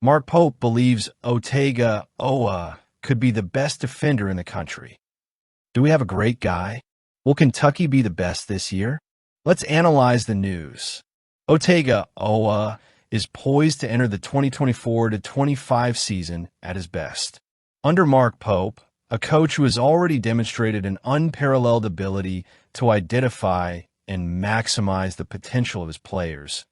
Mark Pope believes Otega Oa could be the best defender in the country. Do we have a great guy? Will Kentucky be the best this year? Let's analyze the news. Otega Oa is poised to enter the 2024-25 season at his best. Under Mark Pope, a coach who has already demonstrated an unparalleled ability to identify and maximize the potential of his players,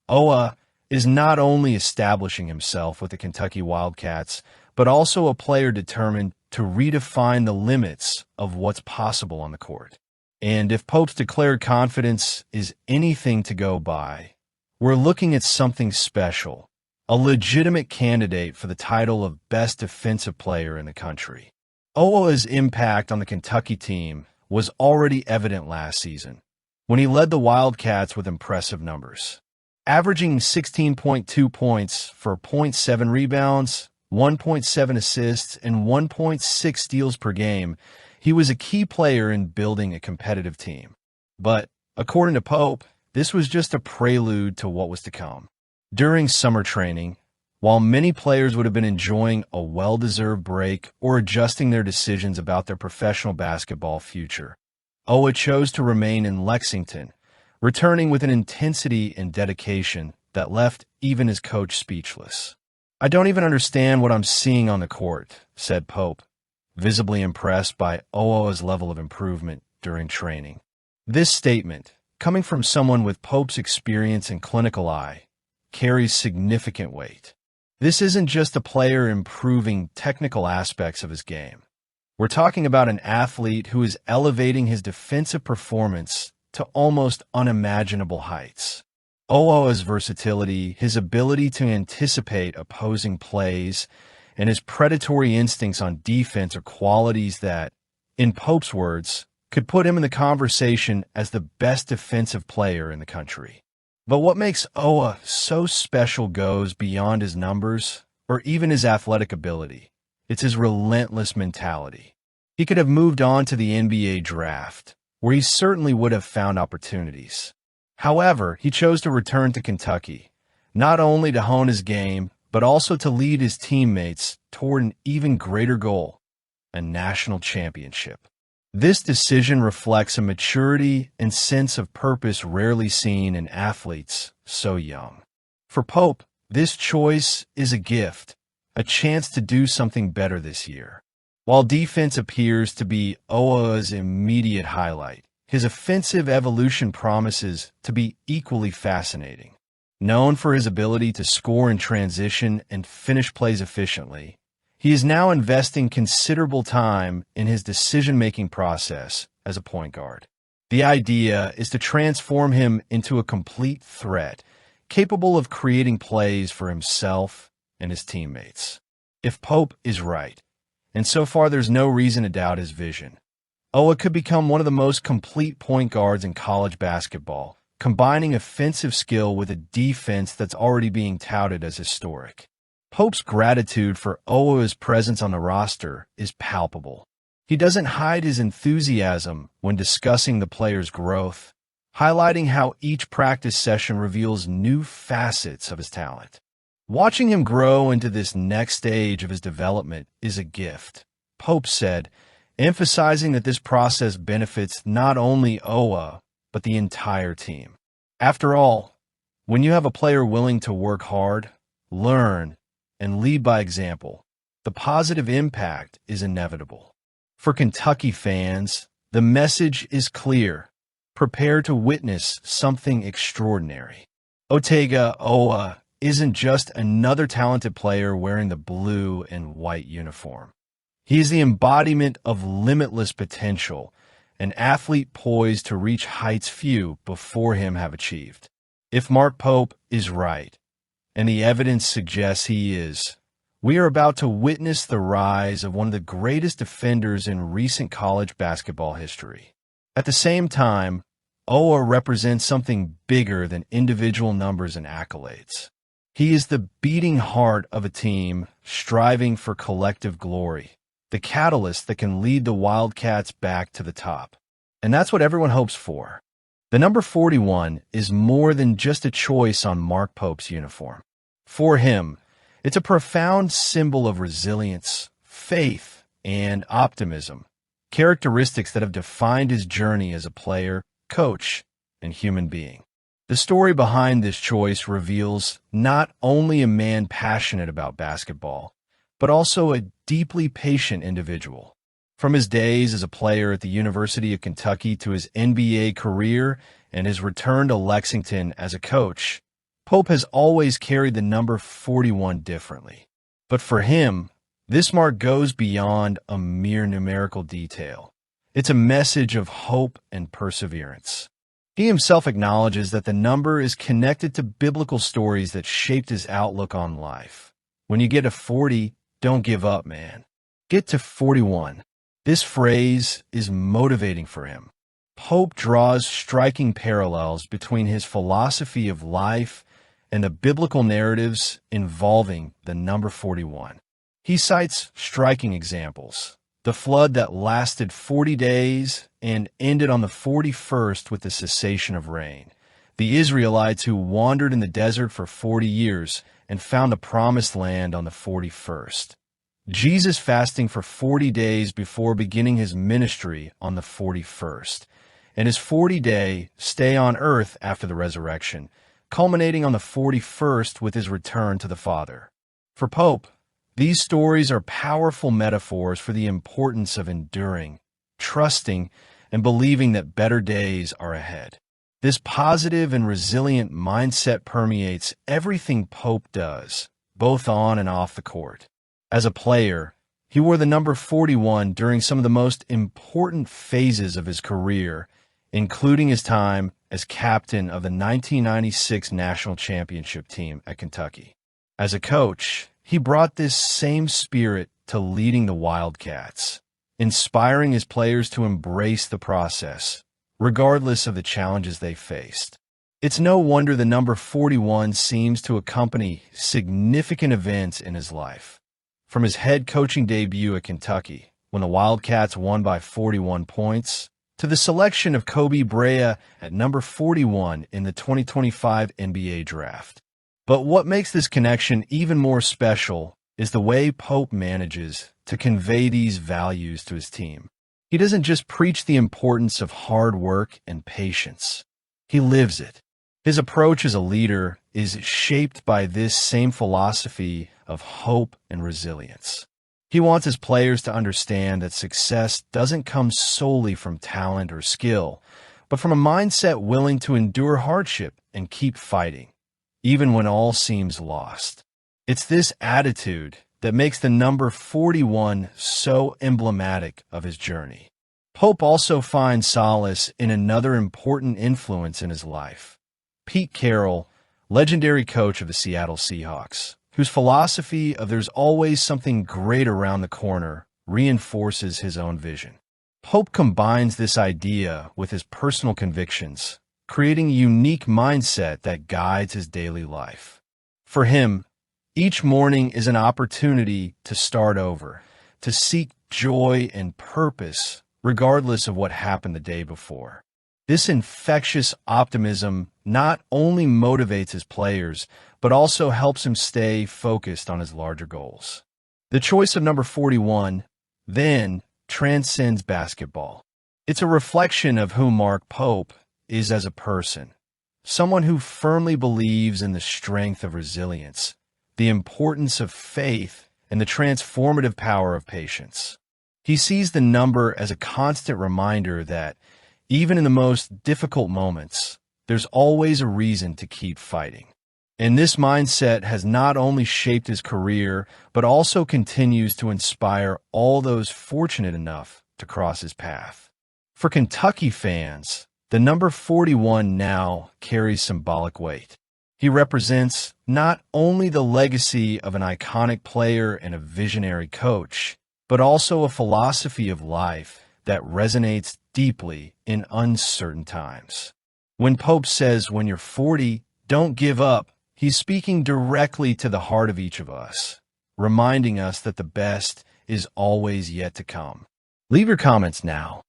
Oa is not only establishing himself with the Kentucky Wildcats, but also a player determined to redefine the limits of what's possible on the court. And if Pope's declared confidence is anything to go by, we're looking at something special, a legitimate candidate for the title of Best Defensive Player in the country. Oa's impact on the Kentucky team was already evident last season, when he led the Wildcats with impressive numbers. Averaging 16.2 points for 0.7 rebounds, 1.7 assists, and 1.6 steals per game, he was a key player in building a competitive team. But, according to Pope, this was just a prelude to what was to come. During summer training, while many players would have been enjoying a well-deserved break or adjusting their decisions about their professional basketball future, Oa chose to remain in Lexington, returning with an intensity and dedication that left even his coach speechless. "I don't even understand what I'm seeing on the court," said Pope, visibly impressed by Oa's level of improvement during training. This statement, coming from someone with Pope's experience and clinical eye, carries significant weight. This isn't just a player improving technical aspects of his game. We're talking about an athlete who is elevating his defensive performance to almost unimaginable heights. Oa's versatility, his ability to anticipate opposing plays, and his predatory instincts on defense are qualities that, in Pope's words, could put him in the conversation as the best defensive player in the country. But what makes Oa so special goes beyond his numbers or even his athletic ability. It's his relentless mentality. He could have moved on to the NBA draft, where he certainly would have found opportunities. However, he chose to return to Kentucky, not only to hone his game, but also to lead his teammates toward an even greater goal, a national championship. This decision reflects a maturity and sense of purpose rarely seen in athletes so young. For Pope, this choice is a gift, a chance to do something better this year. While defense appears to be Oa's immediate highlight, his offensive evolution promises to be equally fascinating. Known for his ability to score in transition and finish plays efficiently, he is now investing considerable time in his decision-making process as a point guard. The idea is to transform him into a complete threat, capable of creating plays for himself and his teammates. If Pope is right, and so far there's no reason to doubt his vision, Oa could become one of the most complete point guards in college basketball, combining offensive skill with a defense that's already being touted as historic. Pope's gratitude for Oa's presence on the roster is palpable. He doesn't hide his enthusiasm when discussing the player's growth, highlighting how each practice session reveals new facets of his talent. Watching him grow into this next stage of his development is a gift, Pope said, emphasizing that this process benefits not only Oa, but the entire team. After all, when you have a player willing to work hard, learn, and lead by example, the positive impact is inevitable. For Kentucky fans, the message is clear. Prepare to witness something extraordinary. Otega Oa isn't just another talented player wearing the blue and white uniform. He is the embodiment of limitless potential, an athlete poised to reach heights few before him have achieved. If Mark Pope is right, and the evidence suggests he is, we are about to witness the rise of one of the greatest defenders in recent college basketball history. At the same time, Oa represents something bigger than individual numbers and accolades. He is the beating heart of a team striving for collective glory, the catalyst that can lead the Wildcats back to the top. And that's what everyone hopes for. The number 41 is more than just a choice on Mark Pope's uniform. For him, It's a profound symbol of resilience, faith, and optimism, characteristics that have defined his journey as a player, coach, and human being. The story behind this choice reveals not only a man passionate about basketball, but also a deeply patient individual. From his days as a player at the University of Kentucky to his NBA career and his return to Lexington as a coach, Pope has always carried the number 41 differently. But for him, this mark goes beyond a mere numerical detail. It's a message of hope and perseverance. He himself acknowledges that the number is connected to biblical stories that shaped his outlook on life. When you get to 40, don't give up, man. Get to 41. This phrase is motivating for him. Pope draws striking parallels between his philosophy of life and the biblical narratives involving the number 41. He cites striking examples: the flood that lasted 40 days and ended on the 41st with the cessation of rain, the Israelites who wandered in the desert for 40 years and found the promised land on the 41st, Jesus fasting for 40 days before beginning his ministry on the 41st, and his 40-day stay on earth after the resurrection, culminating on the 41st with his return to the Father. For Pope, these stories are powerful metaphors for the importance of enduring, trusting, and believing that better days are ahead. This positive and resilient mindset permeates everything Pope does, both on and off the court. As a player, he wore the number 41 during some of the most important phases of his career, including his time as captain of the 1996 national championship team at Kentucky. As a coach, he brought this same spirit to leading the Wildcats, inspiring his players to embrace the process, regardless of the challenges they faced. It's no wonder the number 41 seems to accompany significant events in his life. From his head coaching debut at Kentucky, when the Wildcats won by 41 points, to the selection of Kobe Bryant at number 41 in the 2025 NBA Draft. But what makes this connection even more special is the way Pope manages to convey these values to his team. He doesn't just preach the importance of hard work and patience. He lives it. His approach as a leader is shaped by this same philosophy of hope and resilience. He wants his players to understand that success doesn't come solely from talent or skill, but from a mindset willing to endure hardship and keep fighting, even when all seems lost. It's this attitude that makes the number 41 so emblematic of his journey. Pope also finds solace in another important influence in his life: Pete Carroll, legendary coach of the Seattle Seahawks, whose philosophy of "there's always something great around the corner" reinforces his own vision. Pope combines this idea with his personal convictions, creating a unique mindset that guides his daily life. For him, each morning is an opportunity to start over, to seek joy and purpose, regardless of what happened the day before. This infectious optimism not only motivates his players, but also helps him stay focused on his larger goals. The choice of number 41, then, transcends basketball. It's a reflection of who Mark Pope is as a person, someone who firmly believes in the strength of resilience, the importance of faith, and the transformative power of patience. He sees the number as a constant reminder that, even in the most difficult moments, there's always a reason to keep fighting. And this mindset has not only shaped his career, but also continues to inspire all those fortunate enough to cross his path. For Kentucky fans, the number 41 now carries symbolic weight. He represents not only the legacy of an iconic player and a visionary coach, but also a philosophy of life that resonates deeply in uncertain times. When Pope says, "When you're 40, don't give up," he's speaking directly to the heart of each of us, reminding us that the best is always yet to come. Leave your comments now.